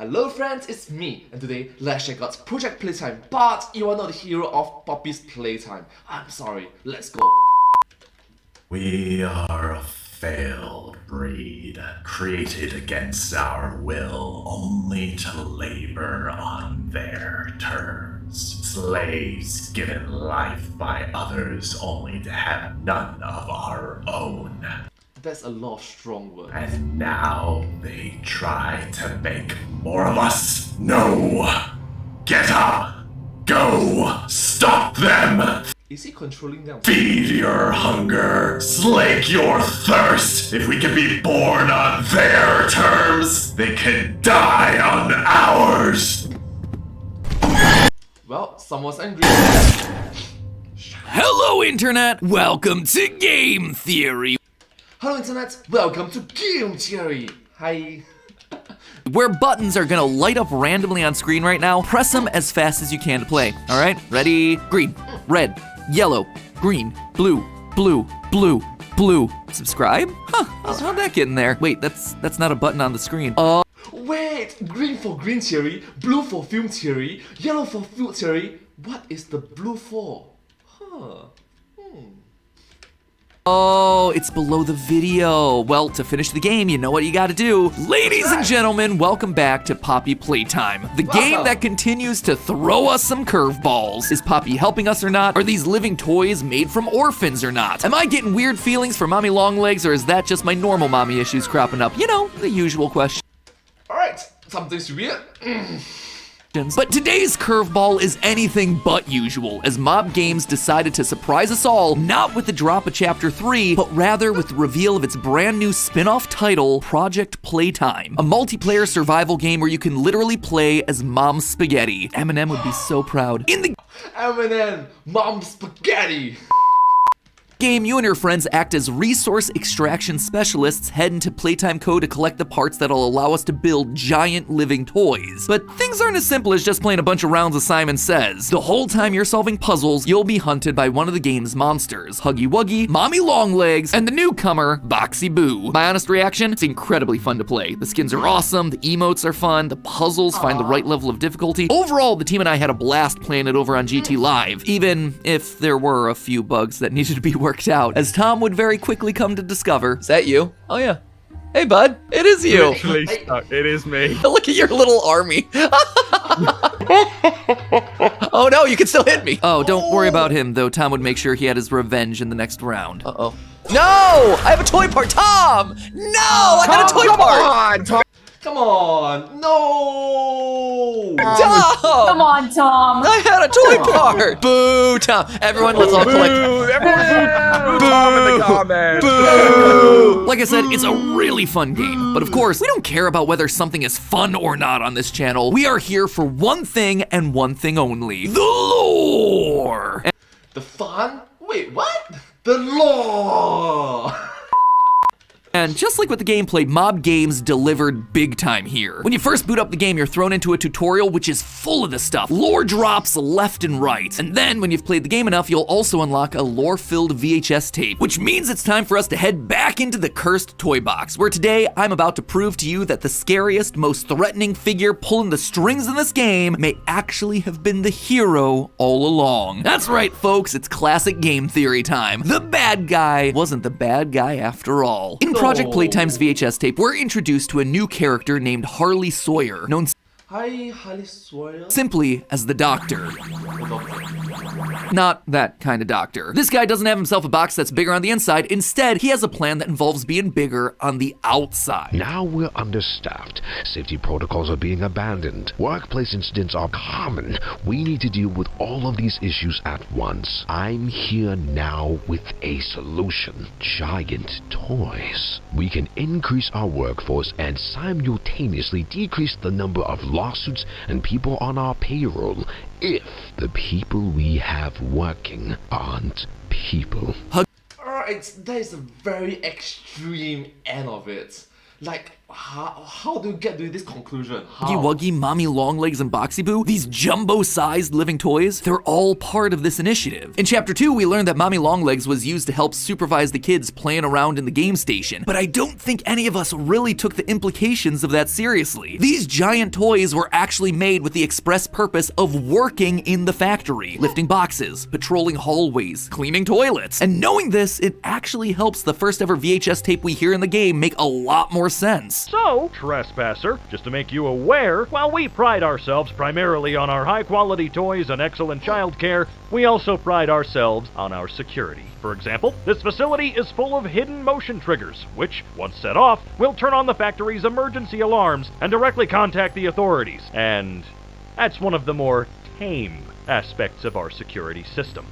Hello friends, it's me, and today let's check out Project Playtime, but you are not the hero of Poppy's Playtime. I'm sorry, let's go. We are a failed breed, created against our will, only to labor on their terms. Slaves given life by others, only to have none of our own. That's a lot of strong words. And now they try to make more of us. No! Get up! Go! Stop them! Is he controlling them? Feed your hunger, slake your thirst. If we can be born on their terms, they can die on ours. Well, someone's angry. Hello Internet, welcome to Game Theory, Hello Internet, welcome to Game Theory. Hi. where buttons are gonna light up randomly on screen right now. Press them as fast as you can to play. All right, ready? Green, red, yellow, green, blue, blue, blue, blue. Subscribe? Huh, how'd that get in there? Wait, that's not a button on the screen. Wait, green for green theory, blue for film theory, yellow for food theory. What is the blue for? Huh. Oh, it's below the video. Well, to finish the game, you know what you gotta do. Ladies and gentlemen, welcome back to Poppy Playtime, the game that continues to throw us some curveballs. Is Poppy helping us or not? Are these living toys made from orphans or not? Am I getting weird feelings for Mommy Longlegs, or is that just my normal mommy issues cropping up? You know, the usual question. Alright, something's weird. But today's curveball is anything but usual, as Mob Games decided to surprise us all, not with the drop of Chapter 3, but rather with the reveal of its brand new spin-off title, Project Playtime, a multiplayer survival game where you can literally play as Mom Spaghetti. Eminem would be so proud. In the Eminem, Mom Spaghetti. game, you and your friends act as resource extraction specialists, head into Playtime Co. to collect the parts that'll allow us to build giant living toys. But things aren't as simple as just playing a bunch of rounds of Simon Says. The whole time you're solving puzzles, you'll be hunted by one of the game's monsters, Huggy Wuggy, Mommy Longlegs, and the newcomer, Boxy Boo. My honest reaction, it's incredibly fun to play. The skins are awesome, the emotes are fun, the puzzles find the right level of difficulty. Overall, the team and I had a blast playing it over on GT Live, even if there were a few bugs that needed to be worked out, as Tom would very quickly come to discover. Is that you? Oh yeah. Hey bud, it is you. Literally stuck. It is me. Look at your little army. Oh no, you can still hit me. Oh, don't worry about him though. Tom would make sure he had his revenge in the next round. Uh-oh. No! I have a toy part, Tom! No! I got a toy part! Tom. Come on, no! Tom! Come on, Tom. I had a toy part! Boo, Tom. Everyone, let's all collect. Boo! Everyone! Boo! Tom in the comments. Boo! Like I said, it's a really fun game. But of course, we don't care about whether something is fun or not on this channel. We are here for one thing and one thing only. The lore! The fun? Wait, what? The law! And just like with the gameplay, Mob Games delivered big time here. When you first boot up the game, you're thrown into a tutorial which is full of this stuff. Lore drops left and right. And then when you've played the game enough, you'll also unlock a lore-filled VHS tape, which means it's time for us to head back into the cursed toy box, where today I'm about to prove to you that the scariest, most threatening figure pulling the strings in this game may actually have been the hero all along. That's right, folks, it's classic game theory time. The bad guy wasn't the bad guy after all. In Project Playtime's VHS tape, we're introduced to a new character named Harley Sawyer, known Hi, Harley Sawyer. simply as the Doctor. Not that kind of doctor. This guy doesn't have himself a box that's bigger on the inside. Instead, he has a plan that involves being bigger on the outside. Now we're understaffed. Safety protocols are being abandoned. Workplace incidents are common. We need to deal with all of these issues at once. I'm here now with a solution. Giant toys. We can increase our workforce and simultaneously decrease the number of lawsuits and people on our payroll if the people we have working aren't people. Alright, that is a very extreme end of it. Like, how do you get to this conclusion? How? Huggy Wuggy, Mommy Longlegs, and Boxy Boo, these jumbo-sized living toys, they're all part of this initiative. In Chapter 2, we learned that Mommy Longlegs was used to help supervise the kids playing around in the game station, but I don't think any of us really took the implications of that seriously. These giant toys were actually made with the express purpose of working in the factory, lifting boxes, patrolling hallways, cleaning toilets. And knowing this, it actually helps the first ever VHS tape we hear in the game make a lot more sense. So, Trespasser, just to make you aware, while we pride ourselves primarily on our high-quality toys and excellent childcare, we also pride ourselves on our security. For example, this facility is full of hidden motion triggers, which, once set off, will turn on the factory's emergency alarms and directly contact the authorities. And that's one of the more tame aspects of our security system.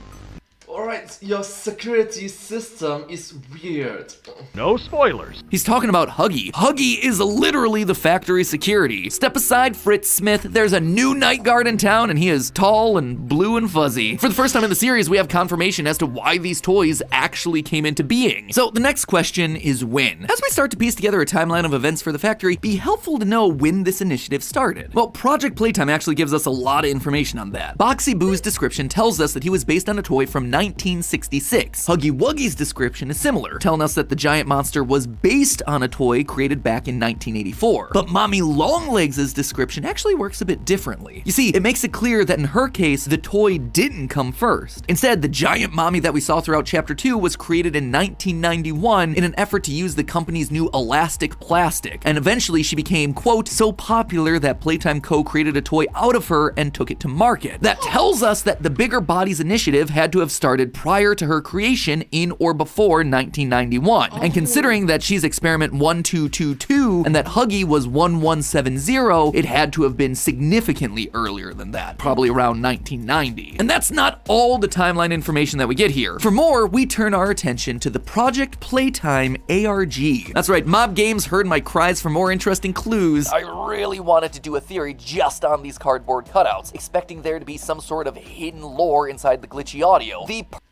Alright, your security system is weird. No spoilers. He's talking about Huggy. Huggy is literally the factory security. Step aside, Fritz Smith. There's a new night guard in town, and he is tall and blue and fuzzy. For the first time in the series, we have confirmation as to why these toys actually came into being. So the next question is when. As we start to piece together a timeline of events for the factory, it'd be helpful to know when this initiative started. Well, Project Playtime actually gives us a lot of information on that. Boxy Boo's description tells us that he was based on a toy from 1966. Huggy Wuggy's description is similar, telling us that the giant monster was based on a toy created back in 1984. But Mommy Longlegs' description actually works a bit differently. You see, it makes it clear that in her case, the toy didn't come first. Instead, the giant mommy that we saw throughout Chapter 2 was created in 1991 in an effort to use the company's new elastic plastic, and eventually she became, quote, so popular that Playtime Co. created a toy out of her and took it to market. That tells us that the Bigger Bodies initiative had to have started prior to her creation in or before 1991. And considering that she's experiment 1222 and that Huggy was 1170, it had to have been significantly earlier than that, probably around 1990. And that's not all the timeline information that we get here. For more, we turn our attention to the Project Playtime ARG. That's right, Mob Games heard my cries for more interesting clues. I really wanted to do a theory just on these cardboard cutouts, expecting there to be some sort of hidden lore inside the glitchy audio.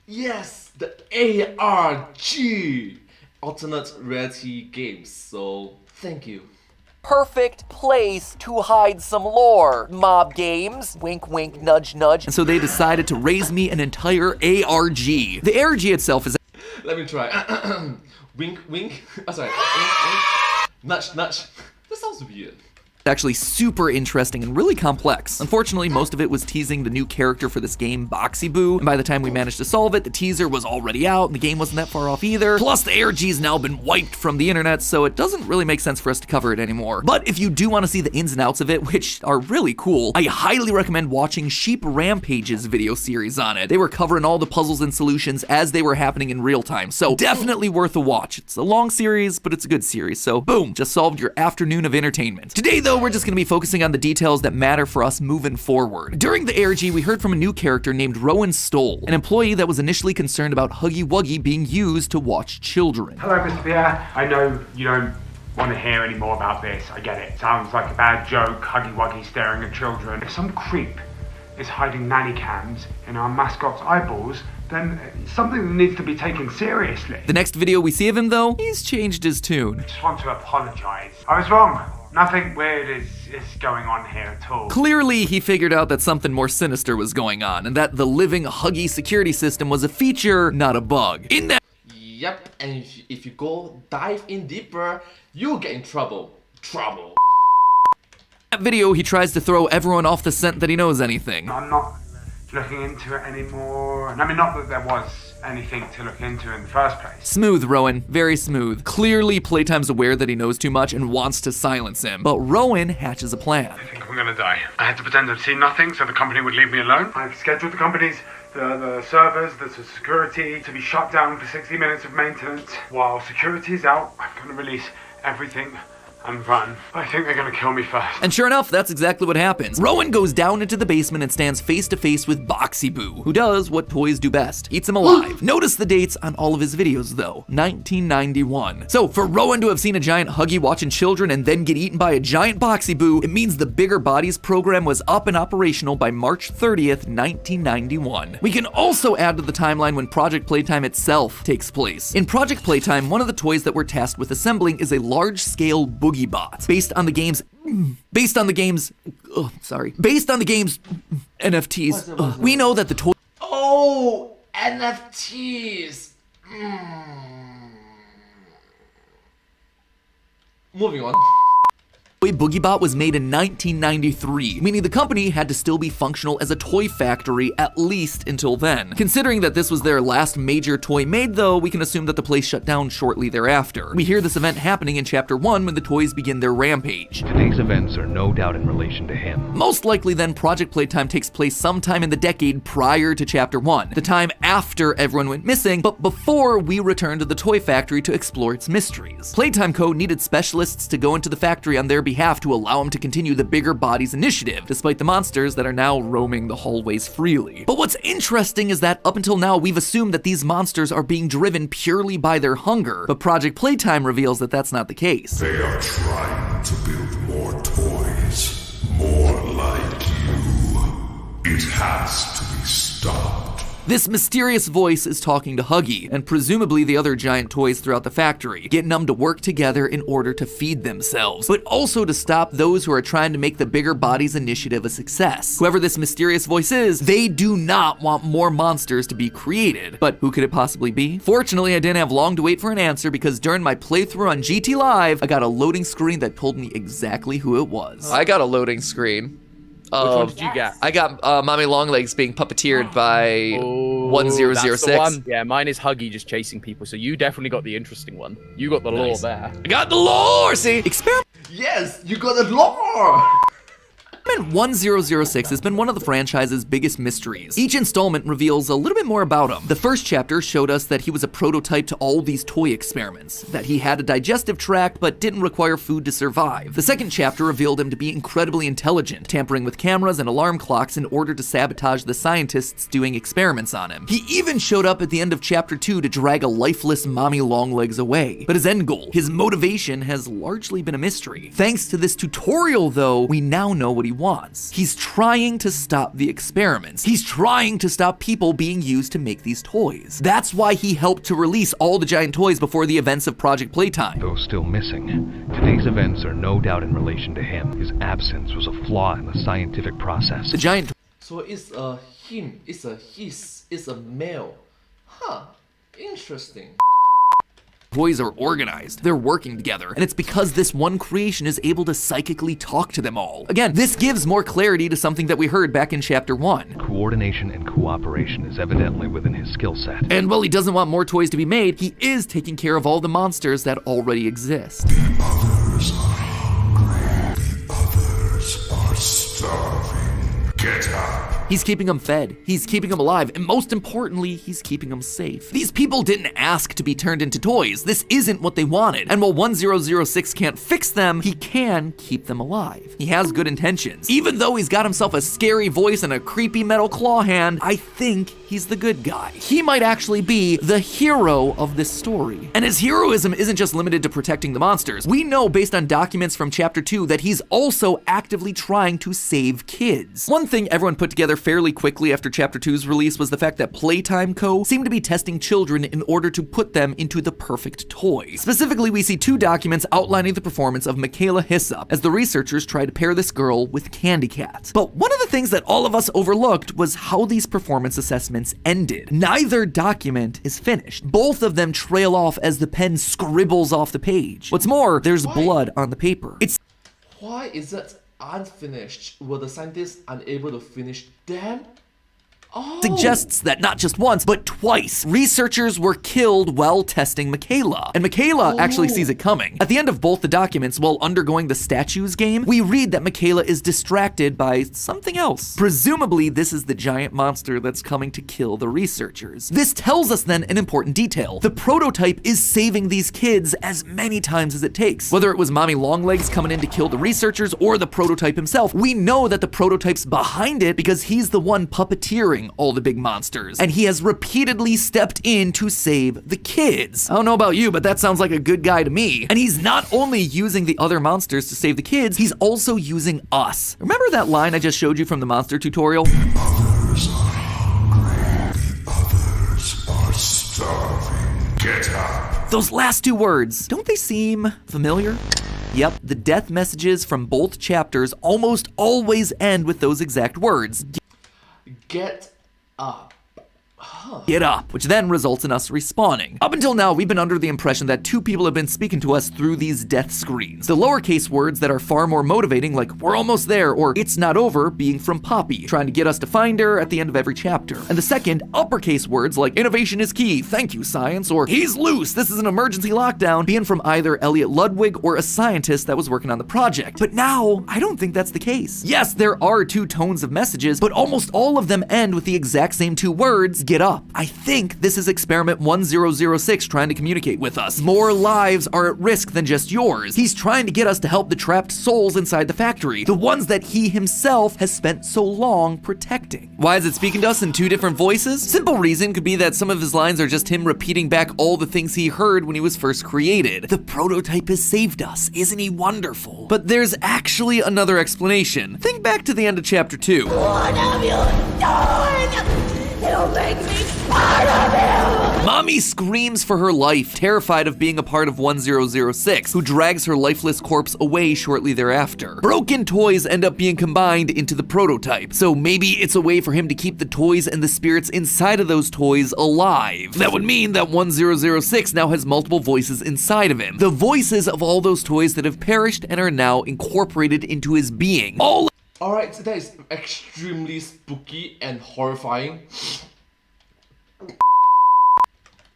Yes, the ARG! Alternate reality games, so thank you. Perfect place to hide some lore, Mob Games. Wink, wink, nudge, nudge. And so they decided to raise me an entire ARG. The ARG itself is... Let me try. Wink, wink. Oh, sorry. Wink, wink. Nudge, nudge. That sounds weird. Actually super interesting and really complex. Unfortunately, most of it was teasing the new character for this game, Boxy Boo, and by the time we managed to solve it, the teaser was already out, and the game wasn't that far off either. Plus, the ARG's now been wiped from the internet, so it doesn't really make sense for us to cover it anymore. But if you do want to see the ins and outs of it, which are really cool, I highly recommend watching Sheep Rampage's video series on it. They were covering all the puzzles and solutions as they were happening in real time, so definitely worth a watch. It's a long series, but it's a good series, so boom, just solved your afternoon of entertainment. Today, though, we're just gonna be focusing on the details that matter for us moving forward. During the ARG, we heard from a new character named Rowan Stoll, an employee that was initially concerned about Huggy Wuggy being used to watch children. Hello, Mr. Pierre. I know you don't want to hear any more about this. I get it. Sounds like a bad joke, Huggy Wuggy staring at children. If some creep is hiding nanny cams in our mascot's eyeballs, then it's something that needs to be taken seriously. The next video we see of him, though, he's changed his tune. I just want to apologize. I was wrong. Nothing weird is going on here at all. Clearly, he figured out that something more sinister was going on, and that the living Huggy security system was a feature, not a bug. In that Yep, and if you go dive in deeper, you'll get in trouble. Trouble. video, he tries to throw everyone off the scent that he knows anything. I'm not looking into it anymore. And I mean, not that there was anything to look into in the first place. Smooth, Rowan. Very smooth. Clearly, Playtime's aware that he knows too much and wants to silence him. But Rowan hatches a plan. I think I'm gonna die. I had to pretend I'd seen nothing so the company would leave me alone. I've scheduled the company's the servers, the security to be shut down for 60 minutes of maintenance. While security is out, I'm gonna release everything and run. I think they're gonna kill me first. And sure enough, that's exactly what happens. Rowan goes down into the basement and stands face to face with Boxy Boo, who does what toys do best, eats him alive. Notice the dates on all of his videos though, 1991. So for Rowan to have seen a giant Huggy watching children and then get eaten by a giant Boxy Boo, it means the Bigger Bodies program was up and operational by March 30th, 1991. We can also add to the timeline when Project Playtime itself takes place. In Project Playtime, one of the toys that we're tasked with assembling is a large-scale Boogie Boogie Bot, based on the game's NFTs. We know that the toy. Oh, NFTs. Moving on. Boogie Bot was made in 1993, meaning the company had to still be functional as a toy factory at least until then. Considering that this was their last major toy made though, we can assume that the place shut down shortly thereafter. We hear this event happening in Chapter 1 when the toys begin their rampage. Today's events are no doubt in relation to him. Most likely then, Project Playtime takes place sometime in the decade prior to Chapter 1, the time after everyone went missing, but before we return to the toy factory to explore its mysteries. Playtime Co. needed specialists to go into the factory on their behalf to allow him to continue the Bigger Bodies initiative, despite the monsters that are now roaming the hallways freely. But what's interesting is that up until now, we've assumed that these monsters are being driven purely by their hunger, but Project Playtime reveals that that's not the case. They are trying to build more toys, more like you. It has to be stopped. This mysterious voice is talking to Huggy, and presumably the other giant toys throughout the factory, getting them to work together in order to feed themselves, but also to stop those who are trying to make the Bigger Bodies initiative a success. Whoever this mysterious voice is, they do not want more monsters to be created. But who could it possibly be? Fortunately, I didn't have long to wait for an answer because during my playthrough on GT Live, I got a loading screen that told me exactly who it was. I got a loading screen. Which one did you get? I got Mommy Longlegs being puppeteered by 1006. That's the one. Yeah, mine is Huggy just chasing people, so you definitely got the interesting one. You got the lore there. I got the lore, see? Experiment Yes, you got the lore. 1006 has been one of the franchise's biggest mysteries. Each installment reveals a little bit more about him. The first chapter showed us that he was a prototype to all these toy experiments, that he had a digestive tract but didn't require food to survive. The second chapter revealed him to be incredibly intelligent, tampering with cameras and alarm clocks in order to sabotage the scientists doing experiments on him. He even showed up at the end of chapter 2 to drag a lifeless Mommy Longlegs away. But his end goal, his motivation, has largely been a mystery. Thanks to this tutorial though, we now know what he wants. He's trying to stop the experiments. He's trying to stop people being used to make these toys. That's why he helped to release all the giant toys before the events of Project Playtime. Though still missing, today's events are no doubt in relation to him. His absence was a flaw in the scientific process. The giant So it's a him, it's a his, it's a male. Huh, interesting. toys are organized. They're working together. And it's because this one creation is able to psychically talk to them all. Again, this gives more clarity to something that we heard back in chapter 1. Coordination and cooperation is evidently within his skill set. And while he doesn't want more toys to be made, he is taking care of all the monsters that already exist. The others are hungry. The others are starving. Get up. He's keeping them fed, he's keeping them alive, and most importantly, he's keeping them safe. These people didn't ask to be turned into toys. This isn't what they wanted. And while 1006 can't fix them, he can keep them alive. He has good intentions. Even though he's got himself a scary voice and a creepy metal claw hand, I think he's the good guy. He might actually be the hero of this story. And his heroism isn't just limited to protecting the monsters. We know based on documents from chapter 2 that he's also actively trying to save kids. One thing everyone put together fairly quickly after chapter 2's release was the fact that Playtime Co. seemed to be testing children in order to put them into the perfect toy. Specifically, we see 2 documents outlining the performance of Michaela Hyssop as the researchers try to pair this girl with Candy Cat. But one of the things that all of us overlooked was how these performance assessments ended. Neither document is finished. Both of them trail off as the pen scribbles off the page. What's more, there's blood on the paper. Why is it unfinished? Were the scientists unable to finish them? Suggests that not just once, but twice, researchers were killed while testing Michaela. And Michaela actually sees it coming. At the end of both the documents, while undergoing the statues game, we read that Michaela is distracted by something else. Presumably, this is the giant monster that's coming to kill the researchers. This tells us then an important detail. The prototype is saving these kids as many times as it takes. Whether it was Mommy Longlegs coming in to kill the researchers or the prototype himself, we know that the prototype's behind it because he's the one puppeteering all the big monsters, and he has repeatedly stepped in to save the kids. I don't know about you, but that sounds like a good guy to me. And he's not only using the other monsters to save the kids, he's also using us. Remember that line I just showed you from the monster tutorial? The others are hungry. The others are starving. Get up. Those last 2 words, don't they seem familiar? Yep, the death messages from both chapters almost always end with those exact words. Get up. Get up, which then results in us respawning. Up until now, we've been under the impression that two people have been speaking to us through these death screens. The lowercase words that are far more motivating, like we're almost there or it's not over, being from Poppy, trying to get us to find her at the end of every chapter. And the second, uppercase words like innovation is key, thank you science, or he's loose, this is an emergency lockdown, being from either Elliot Ludwig or a scientist that was working on the project. But now, I don't think that's the case. Yes, there are two tones of messages, but almost all of them end with the exact same two words, get up. I think this is experiment 1006 trying to communicate with us. More lives are at risk than just yours. He's trying to get us to help the trapped souls inside the factory, the ones that he himself has spent so long protecting. Why is it speaking to us in two different voices? Simple reason could be that some of his lines are just him repeating back all the things he heard when he was first created. The prototype has saved us, isn't he wonderful? But there's actually another explanation. Think back to the end of chapter 2. What have you done? You make me fun of you! Mommy screams for her life, terrified of being a part of 1006, who drags her lifeless corpse away shortly thereafter. Broken toys end up being combined into the prototype, so maybe it's a way for him to keep the toys and the spirits inside of those toys alive. That would mean that 1006 now has multiple voices inside of him. The voices of all those toys that have perished and are now incorporated into his being. Alright, so that is extremely spooky and horrifying.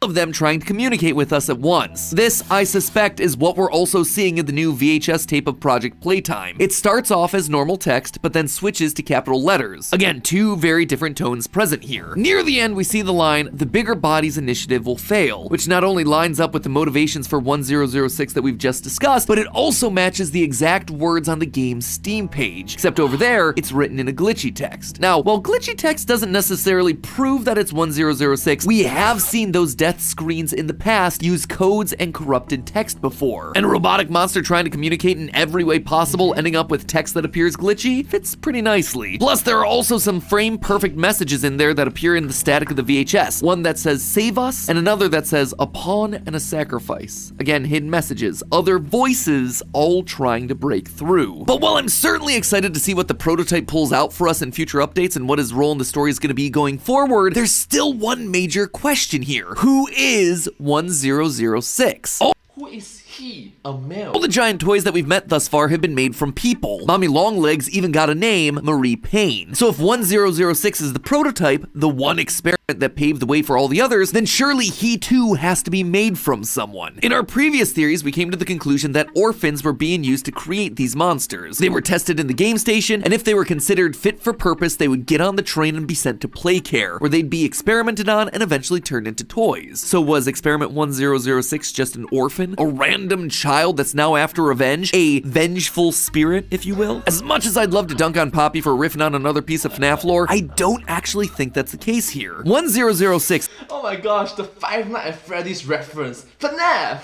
Of them trying to communicate with us at once. This, I suspect, is what we're also seeing in the new VHS tape of Project Playtime. It starts off as normal text, but then switches to capital letters. Again, two very different tones present here. Near the end, we see the line, the bigger body's initiative will fail, which not only lines up with the motivations for 1006 that we've just discussed, but it also matches the exact words on the game's Steam page, except over there, it's written in a glitchy text. Now, while glitchy text doesn't necessarily prove that it's 1006, we have seen those death screens in the past use codes and corrupted text before. And a robotic monster trying to communicate in every way possible, ending up with text that appears glitchy, fits pretty nicely. Plus, there are also some frame-perfect messages in there that appear in the static of the VHS. One that says, save us, and another that says, a pawn and a sacrifice. Again, hidden messages, other voices, all trying to break through. But while I'm certainly excited to see what the prototype pulls out for us in future updates and what his role in the story is going to be going forward, there's still one major question here. Who is 1006? Who is he? A male? All the giant toys that we've met thus far have been made from people. Mommy Longlegs even got a name, Marie Payne. So if 1006 is the prototype, the one experiment that paved the way for all the others, then surely he too has to be made from someone. In our previous theories, we came to the conclusion that orphans were being used to create these monsters. They were tested in the game station, and if they were considered fit for purpose, they would get on the train and be sent to play care, where they'd be experimented on and eventually turned into toys. So was experiment 1006 just an orphan? A random child that's now after revenge? A vengeful spirit, if you will? As much as I'd love to dunk on Poppy for riffing on another piece of FNAF lore, I don't actually think that's the case here. 1006. Oh my gosh, the Five Nights at Freddy's reference. FNAF!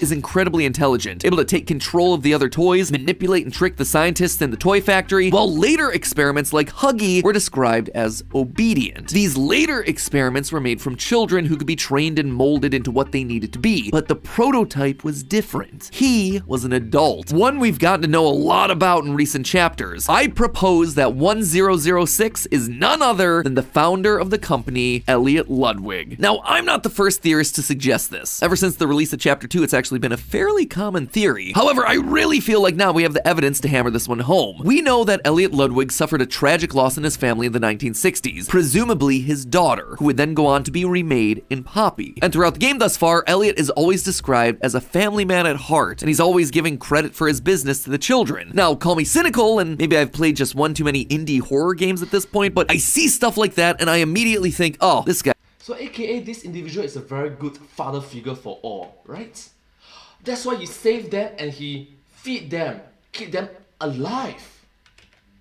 Is incredibly intelligent, able to take control of the other toys, manipulate and trick the scientists in the toy factory, while later experiments like Huggy were described as obedient. These later experiments were made from children who could be trained and molded into what they needed to be, but the prototype was different. He was an adult, one we've gotten to know a lot about in recent chapters. I propose that 1006 is none other than the founder of the company, Elliot Ludwig. Now, I'm not the first theorist to suggest this. Ever since the release of chapter 2, it's actually been a fairly common theory. However, I really feel like now we have the evidence to hammer this one home. We know that Elliot Ludwig suffered a tragic loss in his family in the 1960s, presumably his daughter, who would then go on to be remade in Poppy. And throughout the game thus far, Elliot is always described as a family man at heart, and he's always giving credit for his business to the children. Now, call me cynical, and maybe I've played just one too many indie horror games at this point, but I see stuff like that and I immediately think, oh, this guy. So aka this individual is a very good father figure for all, right? That's why he saved them and he feed them, keep them alive.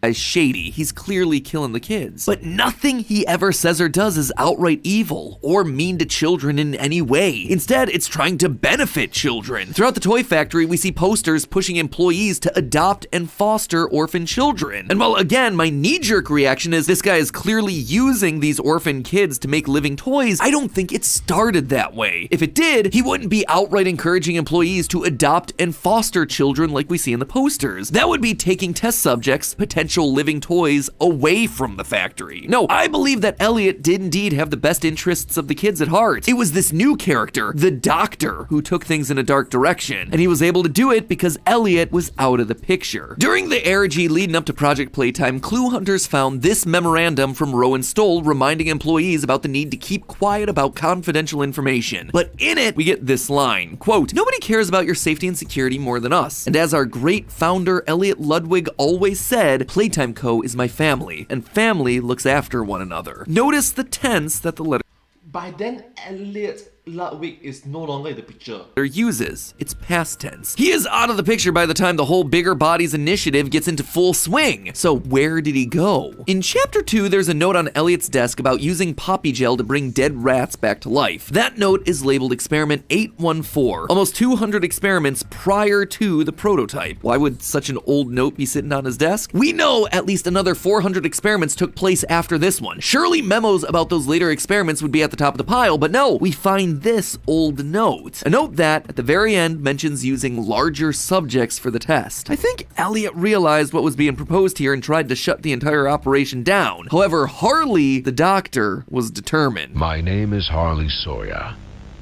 as shady. He's clearly killing the kids. But nothing he ever says or does is outright evil or mean to children in any way. Instead, it's trying to benefit children. Throughout the toy factory, we see posters pushing employees to adopt and foster orphan children. And while again, my knee-jerk reaction is this guy is clearly using these orphan kids to make living toys, I don't think it started that way. If it did, he wouldn't be outright encouraging employees to adopt and foster children like we see in the posters. That would be taking test subjects, potential living toys, away from the factory. No, I believe that Elliot did indeed have the best interests of the kids at heart. It was this new character, the Doctor, who took things in a dark direction, and he was able to do it because Elliot was out of the picture. During the ARG leading up to Project Playtime, clue hunters found this memorandum from Rowan Stoll reminding employees about the need to keep quiet about confidential information. But in it, we get this line, quote, "Nobody cares about your safety and security more than us. And as our great founder Elliot Ludwig always said, Playtime Co. is my family, and family looks after one another." Notice the tense that the letter By then, Elliot Ludwig is no longer in the picture. uses. It's past tense. He is out of the picture by the time the whole Bigger Bodies initiative gets into full swing. So where did he go? In chapter 2, there's a note on Elliot's desk about using poppy gel to bring dead rats back to life. That note is labeled Experiment 814. Almost 200 experiments prior to the prototype. Why would such an old note be sitting on his desk? We know at least another 400 experiments took place after this one. Surely memos about those later experiments would be at the top of the pile, but no, we find this old note. A note that, at the very end, mentions using larger subjects for the test. I think Elliot realized what was being proposed here and tried to shut the entire operation down. However, Harley, the Doctor, was determined. My name is Harley Sawyer.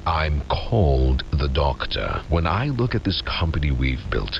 I'm called the Doctor. When I look at this company we've built,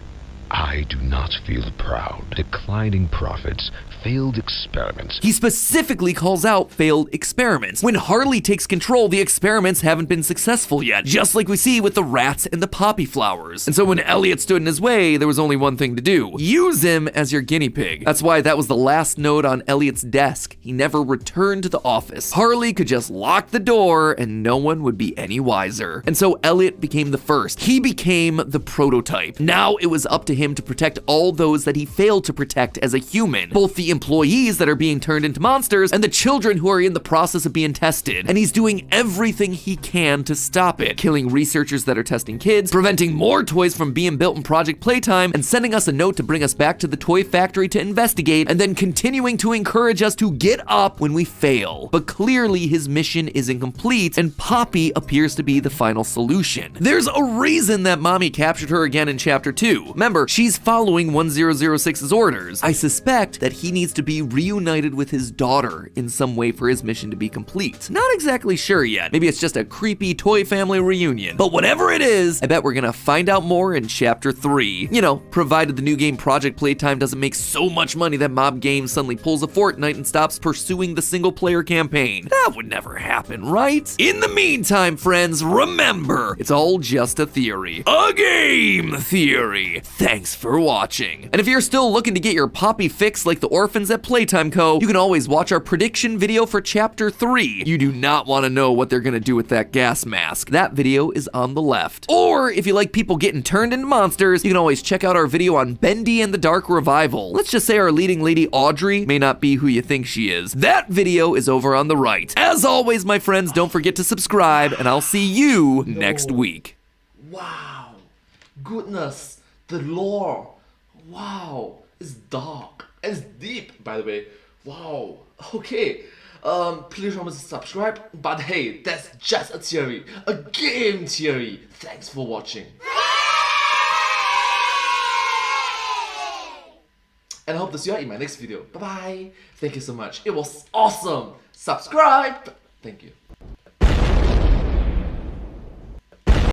I do not feel proud. Declining profits, failed experiments. He specifically calls out failed experiments. When Harley takes control, the experiments haven't been successful yet, just like we see with the rats and the poppy flowers. And so when Elliot stood in his way, there was only one thing to do. Use him as your guinea pig. That's why that was the last note on Elliot's desk. He never returned to the office. Harley could just lock the door and no one would be any wiser. And so Elliot became the first. He became the prototype. Now it was up to him to protect all those that he failed to protect as a human. Both the employees that are being turned into monsters and the children who are in the process of being tested. And he's doing everything he can to stop it. Killing researchers that are testing kids, preventing more toys from being built in Project Playtime, and sending us a note to bring us back to the toy factory to investigate, and then continuing to encourage us to get up when we fail. But clearly his mission is incomplete, and Poppy appears to be the final solution. There's a reason that Mommy captured her again in chapter 2. Remember, she's following 1006's orders. I suspect that he needs to be reunited with his daughter in some way for his mission to be complete. Not exactly sure yet. Maybe it's just a creepy toy family reunion. But whatever it is, I bet we're gonna find out more in chapter 3. You know, provided the new game Project Playtime doesn't make so much money that Mob Games suddenly pulls a Fortnite and stops pursuing the single player campaign. That would never happen, right? In the meantime, friends, remember, it's all just a theory. A game theory. Thanks for watching. And if you're still looking to get your Poppy fix like the orphans at Playtime Co., you can always watch our prediction video for chapter 3. You do not want to know what they're gonna do with that gas mask. That video is on the left. Or if you like people getting turned into monsters, you can always check out our video on Bendy and the Dark Revival. Let's just say our leading lady Audrey may not be who you think she is. That video is over on the right. As always, my friends, don't forget to subscribe, and I'll see you next week. Wow. Goodness. The lore. Wow. It's dark. It's deep, by the way. Wow. Okay. Please remember to subscribe. But hey, that's just a theory. A game theory. Thanks for watching. And I hope to see you in my next video. Bye bye. Thank you so much. It was awesome. Subscribe. Thank you.